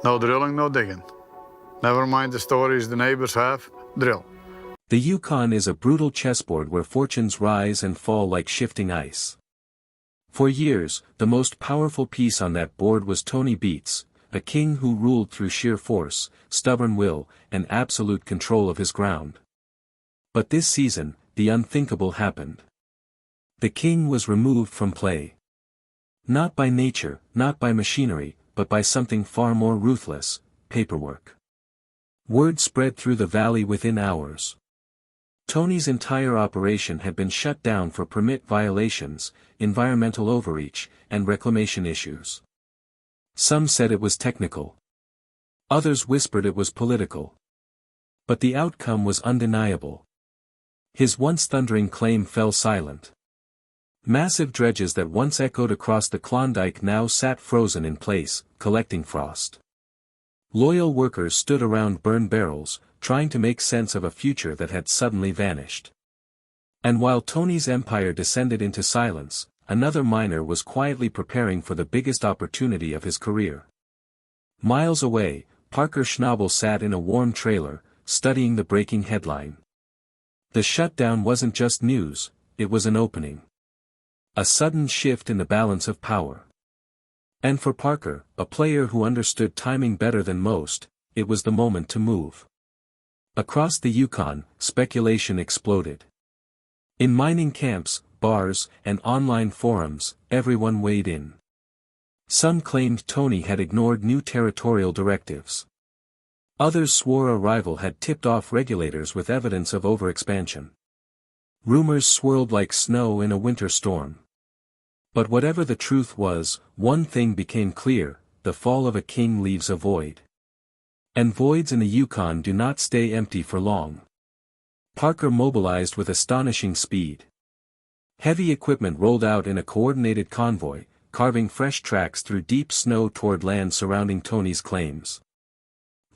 No drilling, no digging. Never mind the stories the neighbors have, drill. The Yukon is a brutal chessboard where fortunes rise and fall like shifting ice. For years, the most powerful piece on that board was Tony Beets, a king who ruled through sheer force, stubborn will, and absolute control of his ground. But this season, the unthinkable happened. The king was removed from play. Not by nature, not by machinery, but by something far more ruthless, paperwork. Word spread through the valley within hours. Tony's entire operation had been shut down for permit violations, environmental overreach, and reclamation issues. Some said it was technical. Others whispered it was political. But the outcome was undeniable. His once thundering claim fell silent. Massive dredges that once echoed across the Klondike now sat frozen in place, collecting frost. Loyal workers stood around burned barrels, trying to make sense of a future that had suddenly vanished. And while Tony's empire descended into silence, another miner was quietly preparing for the biggest opportunity of his career. Miles away, Parker Schnabel sat in a warm trailer, studying the breaking headline. The shutdown wasn't just news, it was an opening. A sudden shift in the balance of power. And for Parker, a player who understood timing better than most, it was the moment to move. Across the Yukon, speculation exploded. In mining camps, bars, and online forums, everyone weighed in. Some claimed Tony had ignored new territorial directives. Others swore a rival had tipped off regulators with evidence of overexpansion. Rumors swirled like snow in a winter storm. But whatever the truth was, one thing became clear: the fall of a king leaves a void. And voids in the Yukon do not stay empty for long. Parker mobilized with astonishing speed. Heavy equipment rolled out in a coordinated convoy, carving fresh tracks through deep snow toward land surrounding Tony's claims.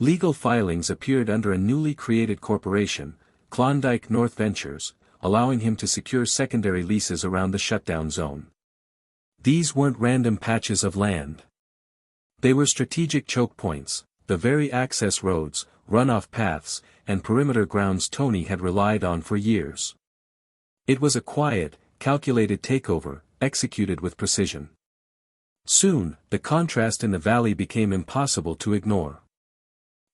Legal filings appeared under a newly created corporation, Klondike North Ventures, allowing him to secure secondary leases around the shutdown zone. These weren't random patches of land. They were strategic choke points, the very access roads, runoff paths, and perimeter grounds Tony had relied on for years. It was a quiet, calculated takeover, executed with precision. Soon, the contrast in the valley became impossible to ignore.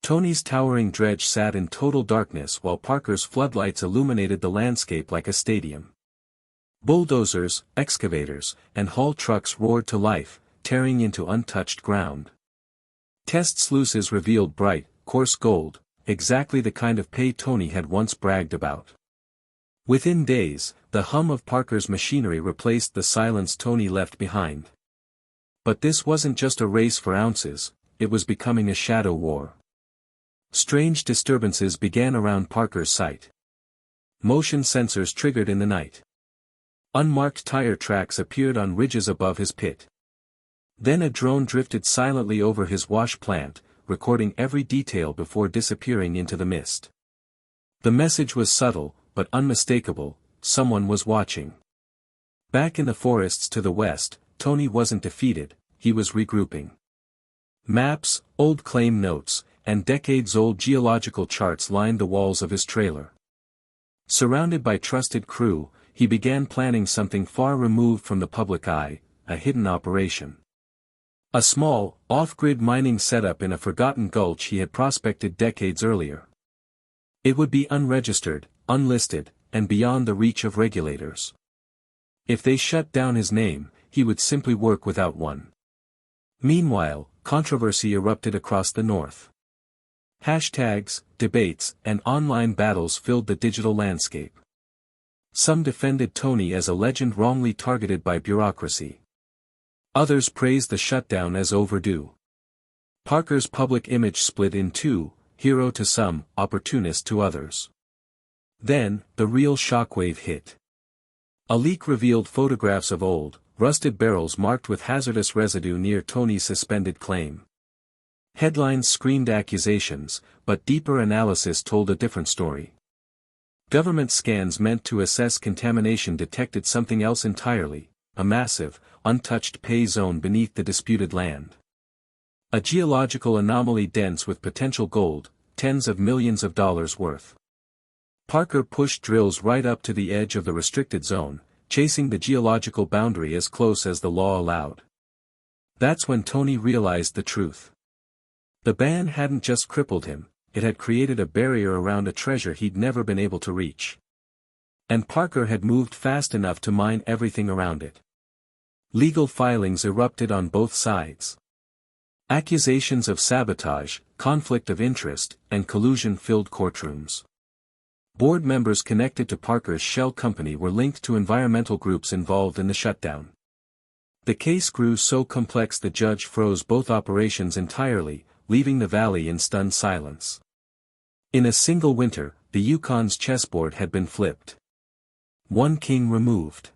Tony's towering dredge sat in total darkness while Parker's floodlights illuminated the landscape like a stadium. Bulldozers, excavators, and haul trucks roared to life, tearing into untouched ground. Test sluices revealed bright, coarse gold, exactly the kind of pay Tony had once bragged about. Within days, the hum of Parker's machinery replaced the silence Tony left behind. But this wasn't just a race for ounces, it was becoming a shadow war. Strange disturbances began around Parker's site. Motion sensors triggered in the night. Unmarked tire tracks appeared on ridges above his pit. Then a drone drifted silently over his wash plant, recording every detail before disappearing into the mist. The message was subtle, but unmistakable: someone was watching. Back in the forests to the west, Tony wasn't defeated, he was regrouping. Maps, old claim notes, and decades-old geological charts lined the walls of his trailer. Surrounded by trusted crew, he began planning something far removed from the public eye: a hidden operation. A small, off-grid mining setup in a forgotten gulch he had prospected decades earlier. It would be unregistered, unlisted, and beyond the reach of regulators. If they shut down his name, he would simply work without one. Meanwhile, controversy erupted across the north. Hashtags, debates, and online battles filled the digital landscape. Some defended Tony as a legend wrongly targeted by bureaucracy. Others praised the shutdown as overdue. Parker's public image split in two: hero to some, opportunist to others. Then, the real shockwave hit. A leak revealed photographs of old, rusted barrels marked with hazardous residue near Tony's suspended claim. Headlines screamed accusations, but deeper analysis told a different story. Government scans meant to assess contamination detected something else entirely: a massive, untouched pay zone beneath the disputed land. A geological anomaly dense with potential gold, tens of millions of dollars worth. Parker pushed drills right up to the edge of the restricted zone, chasing the geological boundary as close as the law allowed. That's when Tony realized the truth. The ban hadn't just crippled him, it had created a barrier around a treasure he'd never been able to reach. And Parker had moved fast enough to mine everything around it. Legal filings erupted on both sides. Accusations of sabotage, conflict of interest, and collusion filled courtrooms. Board members connected to Parker's shell company were linked to environmental groups involved in the shutdown. The case grew so complex the judge froze both operations entirely, leaving the valley in stunned silence. In a single winter, the Yukon's chessboard had been flipped. One king removed.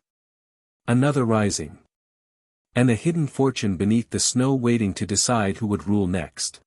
Another rising. And a hidden fortune beneath the snow waiting to decide who would rule next.